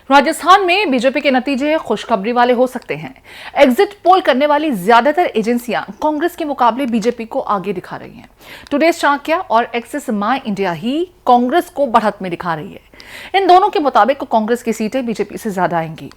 राजस्थान में बीजेपी के नतीजे खुशखबरी वाले हो सकते हैं। एग्जिट पोल करने वाली ज्यादातर एजेंसियां कांग्रेस के मुकाबले बीजेपी को आगे दिखा रही हैं। टुडेज चाणक्य और एक्सिस माई इंडिया ही कांग्रेस को बढ़त में दिखा रही है। इन दोनों के मुताबिक कांग्रेस की सीटें बीजेपी से ज्यादा आएंगी।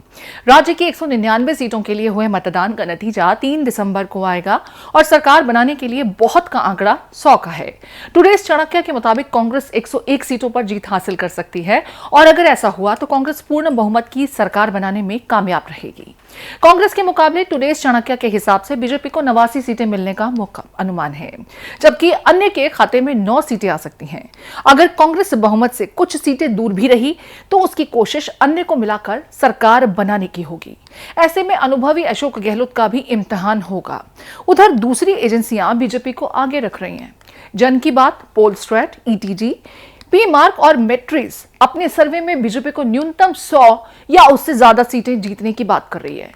राज्य की 199 सीटों के लिए हुए मतदान का नतीजा 3 दिसंबर को आएगा और सरकार बनाने के लिए बहुत का आंकड़ा 100 का है। टुडेज चाणक्य के मुताबिक कांग्रेस 101 सीटों पर जीत हासिल कर सकती है और अगर ऐसा हुआ तो कांग्रेस पूर्ण बहुमत की सरकार बनाने में कामयाब रहेगी। कांग्रेस के मुकाबले टुडेज चाणक्य के हिसाब से बीजेपी को 89 सीटें मिलने का अनुमान है, जबकि अन्य के खाते में 9 सीटें आ सकती हैं। अगर कांग्रेस बहुमत से कुछ सीटें दूर भी रही तो उसकी कोशिश अन्य को मिलाकर सरकार बनाने की होगी। ऐसे में अनुभवी अशोक गहलोत का भी इम्तिहान होगा। उधर दूसरी एजेंसियां बीजेपी को आगे रख रही हैं। जन की बात, पोलस्ट्रेट, ईटीजी, पी मार्क और मेट्रिस अपने सर्वे में बीजेपी को न्यूनतम 100 या उससे ज्यादा सीटें जीतने की बात कर रही है।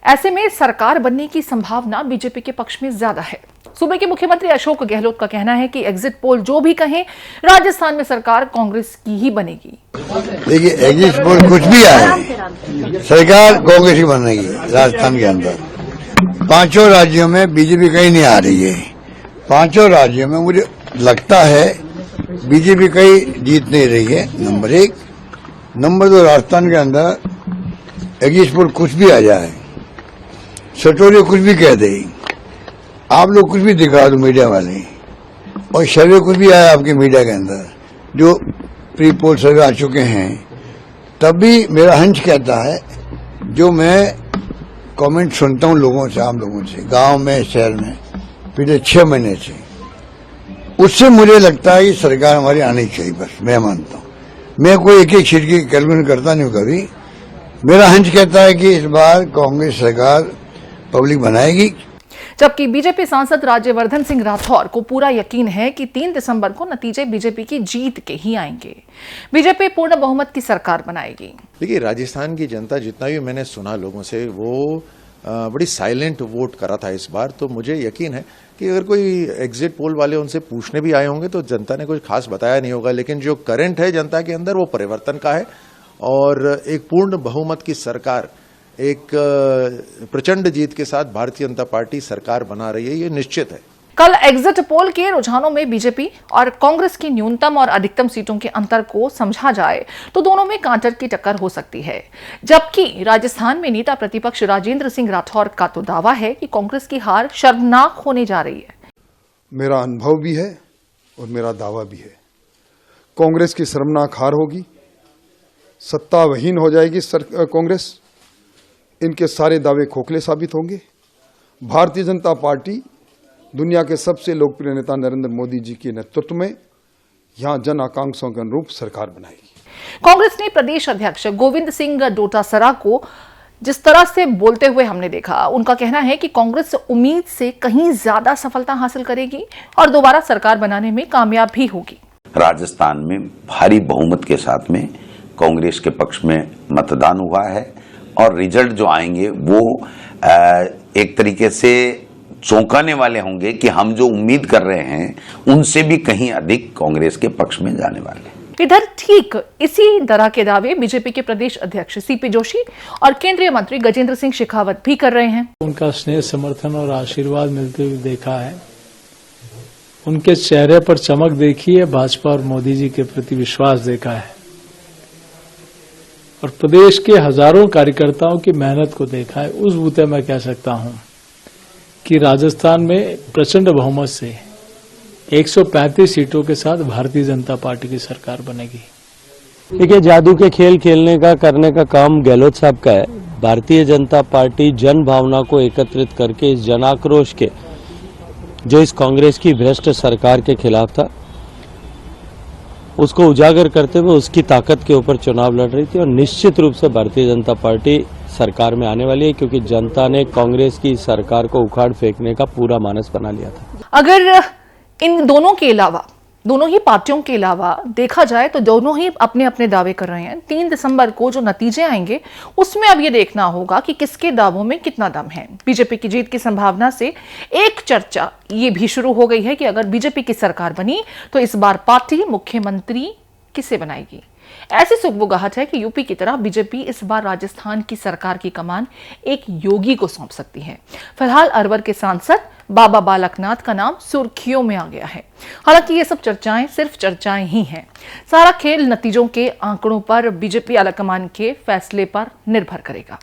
ऐसे में सरकार बनने की संभावना बीजेपी के पक्ष में ज्यादा है। सूबे के मुख्यमंत्री अशोक गहलोत का कहना है कि एग्जिट पोल जो भी कहें, राजस्थान में सरकार कांग्रेस की ही बनेगी। देखिए, एग्जिट पोल कुछ भी आए, सरकार कांग्रेस ही बनेगी। राजस्थान के अंदर 5 राज्यों में बीजेपी कहीं नहीं आ रही है। 5 राज्यों में मुझे लगता है बीजेपी कहीं जीत नहीं रही है, नंबर 1। नंबर 2, राजस्थान के अंदर एग्जिट पोल कुछ भी आ जाए, सटोरिया कुछ भी कह दे, आप लोग कुछ भी दिखा दो मीडिया वाले, और सर्वे कुछ भी आया आपके मीडिया के अंदर, जो प्री पोल सर्वे आ चुके हैं, तब भी मेरा हंच कहता है, जो मैं कमेंट सुनता हूं लोगों से, आम लोगों से, गांव में, शहर में, पिछले 6 महीने से, उससे मुझे लगता है कि सरकार हमारी आनी चाहिए। बस मैं मानता हूं। मैं कोई एक सीट की कैलकुलेशन करता नहीं हूं कभी। मेरा हंच कहता है कि इस बार कांग्रेस सरकार पब्लिक बनाएगी। जबकि बीजेपी सांसद राज्यवर्धन सिंह राठौर को पूरा यकीन है कि 3 दिसंबर को नतीजे बीजेपी की जीत के ही आएंगे। बीजेपी पूर्ण बहुमत की सरकार बनाएगी। देखिए, राजस्थान की जनता, जितना भी मैंने सुना लोगों से, वो बड़ी साइलेंट वोट करा था इस बार। तो मुझे यकीन है कि अगर कोई एग्जिट पोल वाले उनसे पूछने भी आए होंगे तो जनता ने कुछ खास बताया नहीं होगा। लेकिन जो करंट है जनता के अंदर, वो परिवर्तन का है और एक पूर्ण बहुमत की सरकार, एक प्रचंड जीत के साथ भारतीय जनता पार्टी सरकार बना रही है, ये निश्चित है। कल एग्जिट पोल के रुझानों में बीजेपी और कांग्रेस की न्यूनतम और अधिकतम सीटों के अंतर को समझा जाए तो दोनों में कांटर की टक्कर हो सकती है। जबकि राजस्थान में नेता प्रतिपक्ष राजेंद्र सिंह राठौर का तो दावा है कि कांग्रेस की हार शर्मनाक होने जा रही है। मेरा अनुभव भी है और मेरा दावा भी है, कांग्रेस की शर्मनाक हार होगी, सत्ताविहीन हो जाएगी कांग्रेस। इनके सारे दावे खोखले साबित होंगे। भारतीय जनता पार्टी दुनिया के सबसे लोकप्रिय नेता नरेंद्र मोदी जी के नेतृत्व में यहां जन आकांक्षाओं के अनुरूप सरकार बनाएगी। कांग्रेस ने प्रदेश अध्यक्ष गोविंद सिंह डोटासरा को जिस तरह से बोलते हुए हमने देखा, उनका कहना है कि कांग्रेस उम्मीद से कहीं ज्यादा सफलता हासिल करेगी और दोबारा सरकार बनाने में कामयाब भी होगी। राजस्थान में भारी बहुमत के साथ में कांग्रेस के पक्ष में मतदान हुआ है और रिजल्ट जो आएंगे वो एक तरीके से चौंकाने वाले होंगे कि हम जो उम्मीद कर रहे हैं उनसे भी कहीं अधिक कांग्रेस के पक्ष में जाने वाले। इधर ठीक इसी तरह के दावे बीजेपी के प्रदेश अध्यक्ष सीपी जोशी और केंद्रीय मंत्री गजेंद्र सिंह शेखावत भी कर रहे हैं। उनका स्नेह, समर्थन और आशीर्वाद मिलते हुए देखा है। उनके चेहरे पर चमक देखी है, भाजपा और मोदी जी के प्रति विश्वास देखा है और प्रदेश के हजारों कार्यकर्ताओं की मेहनत को देखा है। उस बूते मैं कह सकता हूं कि राजस्थान में प्रचंड बहुमत से 135 सीटों के साथ भारतीय जनता पार्टी की सरकार बनेगी। देखिए, जादू के खेल खेलने का, करने का काम गहलोत साहब का है। भारतीय जनता पार्टी जन भावना को एकत्रित करके इस जन आक्रोश के, जो इस कांग्रेस की भ्रष्ट सरकार के खिलाफ था, उसको उजागर करते हुए उसकी ताकत के ऊपर चुनाव लड़ रही थी और निश्चित रूप से भारतीय जनता पार्टी सरकार में आने वाली है, क्योंकि जनता ने कांग्रेस की सरकार को उखाड़ फेंकने का पूरा मानस बना लिया था। अगर इन दोनों के अलावा, दोनों ही पार्टियों के अलावा देखा जाए तो दोनों ही अपने अपने दावे कर रहे हैं। 3 दिसंबर को जो नतीजे आएंगे उसमें अब ये देखना होगा कि किसके दावों में कितना दम है। बीजेपी की जीत की संभावना से एक चर्चा ये भी शुरू हो गई है कि अगर बीजेपी की सरकार बनी तो इस बार पार्टी मुख्यमंत्री किसे बनाएगी। ऐसी सुगबुगाहट है कि यूपी की तरह बीजेपी इस बार राजस्थान की सरकार की कमान एक योगी को सौंप सकती है। फिलहाल अरवर के सांसद बाबा बालकनाथ का नाम सुर्खियों में आ गया है। हालांकि ये सब चर्चाएं सिर्फ चर्चाएं ही हैं। सारा खेल नतीजों के आंकड़ों पर बीजेपी आलाकमान के फैसले पर निर्भर करेगा।